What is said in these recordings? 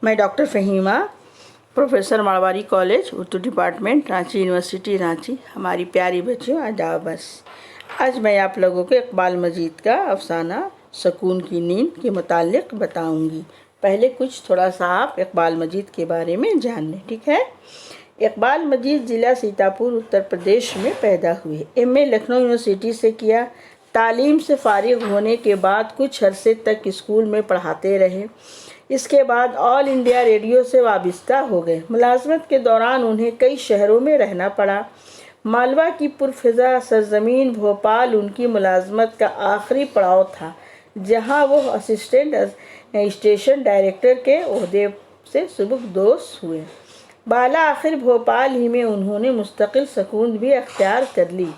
मैं doctor Fahima, professor Marwari college Urdu department, Ranchi university Ranchi. हमारी प्यारी बच्चियों, आदाब। बस आज मैं आप लोगों को इकबाल मजीद का अफसाना सुकून की नींद के मुतालिक बताऊंगी। पहले कुछ थोड़ा सा आप इकबाल मजीद के बारे में जान लें, ठीक है। इकबाल मजीद ज़िला सीतापुर उत्तर प्रदेश में पैदा हुए। एमए लखनऊ यूनिवर्सिटी से किया। तालीम से फारिग होने के बाद कुछ अरसे तक स्कूल में पढ़ाते रहे। इसके बाद ऑल इंडिया रेडियो से वाबस्ता हो गए। मुलाजमत के दौरान उन्हें कई शहरों में रहना पड़ा। मालवा की पुरफ़िज़ा सरज़मीन भोपाल उनकी मुलाजमत का आखिरी पड़ाव था, जहां वो असिस्टेंट स्टेशन डायरेक्टर के ओहदे से सुबुकदोश हुए। बाला आखिर भोपाल ही में उन्होंने मुस्तकिल सुकून भी अख्तियार कर ली।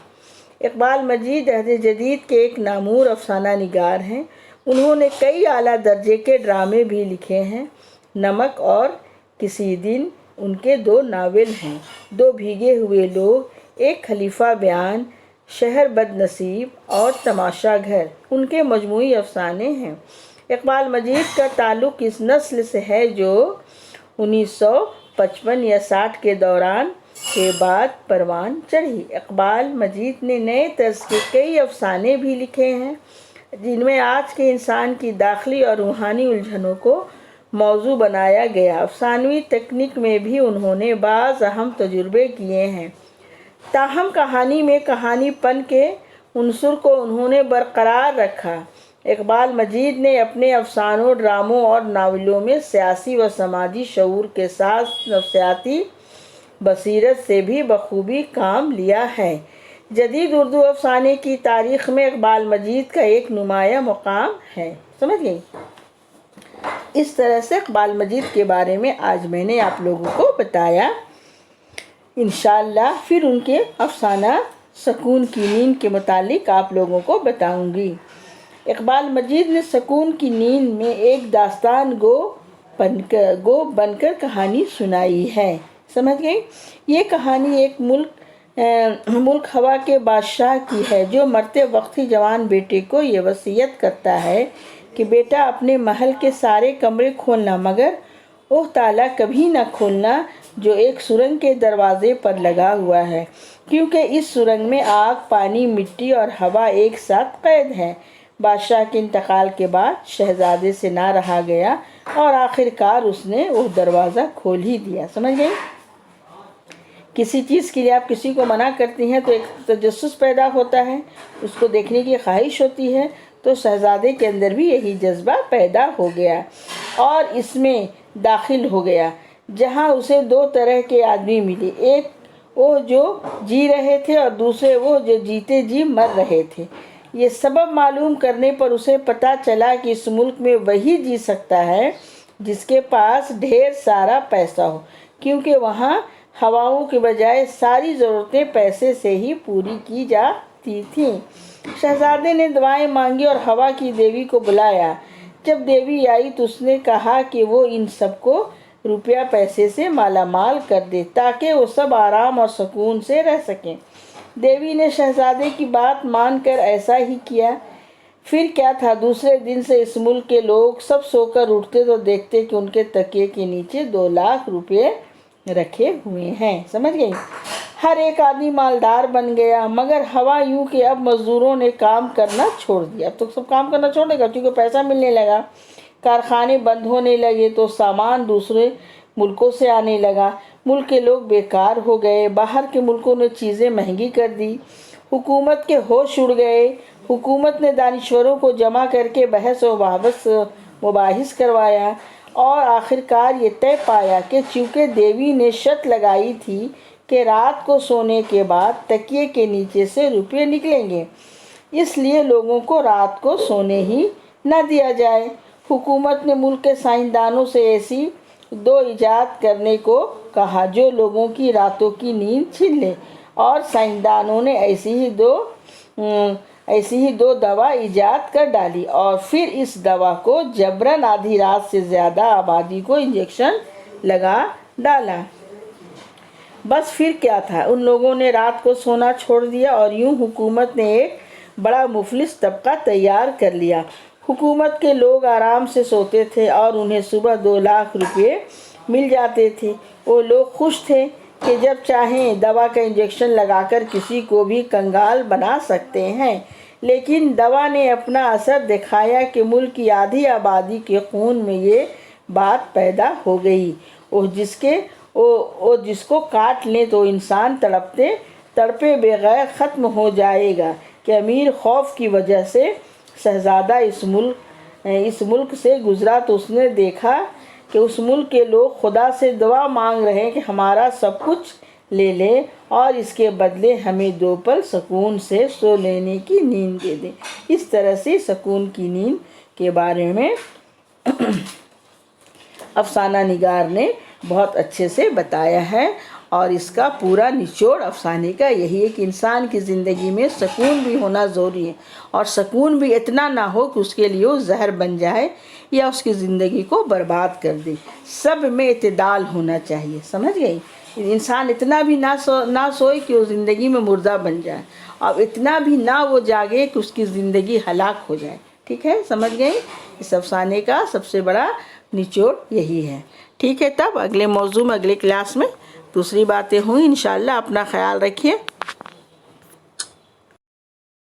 इकबाल मजीद अहद जदीद के एक नामूर अफसाना निगार हैं। उन्होंने कई आला दर्जे के ड्रामे भी लिखे हैं। नमक और किसी दिन उनके 2 नावल हैं। 2 भीगे हुए लोग, एक खलीफा बयान, शहर बदनसीब और तमाशा घर उनके मजमूई अफसाने हैं। इकबाल मजीद का ताल्लुक़ इस नस्ल से है जो 1955 या 60 के दौरान के बाद परवान चढ़ी। इकबाल मजीद ने नए तर्ज के कई अफसाने भी लिखे हैं, जिनमें आज के इंसान की दाखिली और रूहानी उलझनों को मौजू बनाया गया। अफसानवी तकनीक में भी उन्होंने बाज़ अहम तजुर्बे किए हैं। ताहम कहानी में कहानीपन के उन्सुर को उन्होंने बरकरार रखा। इकबाल मजीद ने अपने अफसानों, ड्रामों और नावलों में सियासी व समाजी शऊर के साथ नफ्सियाती बसीरत से भी बखूबी काम लिया है। जदीद उर्दू अफसाने की तारीख़ में इकबाल मजीद का एक नुमाया मुकाम है। समझ गई। इस तरह से इकबाल मजीद के बारे में आज मैंने आप लोगों को बताया। इंशाअल्लाह फिर उनके अफसाना सुकून की नींद के मुतालिक आप लोगों को बताऊंगी। इकबाल मजीद ने सुकून की नींद में एक दास्तान गो बनकर कहानी सुनाई है। समझ गई। ये कहानी एक मुल्क हवा के बादशाह की है, जो मरते वक्त ही जवान बेटे को ये वसीयत करता है कि बेटा अपने महल के सारे कमरे खोलना, मगर वो ताला कभी ना खोलना जो एक सुरंग के दरवाजे पर लगा हुआ है, क्योंकि इस सुरंग में आग, पानी, मिट्टी और हवा एक साथ कैद है। बादशाह के इंतकाल के बाद शहजादे से ना रहा गया और आखिरकार उसने वो दरवाज़ा खोल ही दिया। समझ गई। किसी चीज़ के लिए आप किसी को मना करती हैं तो एक तजस्सुस पैदा होता है, उसको देखने की ख्वाहिश होती है। तो शहजादे के अंदर भी यही जज्बा पैदा हो गया और इसमें दाखिल हो गया, जहां उसे 2 तरह के आदमी मिले। एक वो जो जी रहे थे और दूसरे वो जो जीते जी मर रहे थे। ये सबब मालूम करने पर उसे पता चला कि इस मुल्क में वही जी सकता है जिसके पास ढेर सारा पैसा हो, क्योंकि वहाँ हवाओं के बजाय सारी ज़रूरतें पैसे से ही पूरी की जाती थीं। शहजादे ने दुआएं मांगी और हवा की देवी को बुलाया। जब देवी आई तो उसने कहा कि वो इन सबको रुपया पैसे से मालामाल कर दे, ताकि वो सब आराम और सुकून से रह सकें। देवी ने शहजादे की बात मानकर ऐसा ही किया। फिर क्या था, दूसरे दिन से इस मुल्क के लोग सब सोकर उठते तो देखते कि उनके तकिए के नीचे 2 लाख रुपये रखे हुए हैं। समझ गई। हर एक आदमी मालदार बन गया, मगर हवा यूं कि अब मज़दूरों ने काम करना छोड़ दिया। अब तो सब काम करना छोड़ देगा, क्योंकि पैसा मिलने लगा। कारखाने बंद होने लगे तो सामान दूसरे मुल्कों से आने लगा। मुल्क के लोग बेकार हो गए। बाहर के मुल्कों ने चीज़ें महंगी कर दी। हुकूमत के होश उड़ गए। हुकूमत ने दानिश्वरों को जमा करके बहस व मुबाहिस करवाया और आखिरकार ये तय पाया कि चूँकि देवी ने शर्त लगाई थी कि रात को सोने के बाद तकिए के नीचे से रुपये निकलेंगे, इसलिए लोगों को रात को सोने ही न दिया जाए। हुकूमत ने मुल्क के साइंसदानों से ऐसी 2 इजाद करने को कहा जो लोगों की रातों की नींद छीन ले, और साइंसदानों ने ऐसी ही 2 दवा इजाद कर डाली और फिर इस दवा को जबरन आधी रात से ज़्यादा आबादी को इंजेक्शन लगा डाला। बस फिर क्या था, उन लोगों ने रात को सोना छोड़ दिया और यूं हुकूमत ने एक बड़ा मुफलिस तबका तैयार कर लिया। हुकूमत के लोग आराम से सोते थे और उन्हें सुबह 2 लाख रुपए मिल जाते थे। वो लोग खुश थे कि जब चाहें दवा का इंजेक्शन लगाकर किसी को भी कंगाल बना सकते हैं। लेकिन दवा ने अपना असर दिखाया कि मुल्क की आधी आबादी के खून में ये बात पैदा हो गई, वो जिसको काट लें तो इंसान तड़पे बगैर ख़त्म हो जाएगा कि अमीर खौफ की वजह से शहज़ादा इस मुल्क से गुज़रा तो उसने देखा कि उस मुल्क के लोग खुदा से दुआ मांग रहे हैं कि हमारा सब कुछ ले लें और इसके बदले हमें 2 पल सुकून से सो लेने की नींद दे दें। इस तरह से सुकून की नींद के बारे में अफसाना निगार ने बहुत अच्छे से बताया है और इसका पूरा निचोड़ अफसाने का यही है कि इंसान की ज़िंदगी में सुकून भी होना ज़रूरी है और सुकून भी इतना ना हो कि उसके लिए वो जहर बन जाए या उसकी ज़िंदगी को बर्बाद कर दे। सब में इत्तेदाल होना चाहिए, समझ गई। इंसान इतना भी ना सोए कि वो ज़िंदगी में मुर्दा बन जाए और इतना भी ना वो जागे कि उसकी ज़िंदगी हलाक हो जाए। ठीक है, समझ गई। इस अफसाने का सबसे बड़ा निचोड़ यही है। ठीक है, तब अगले मौजू में अगले क्लास में दूसरी बातें हुई। इंशाअल्लाह अपना ख्याल रखिए।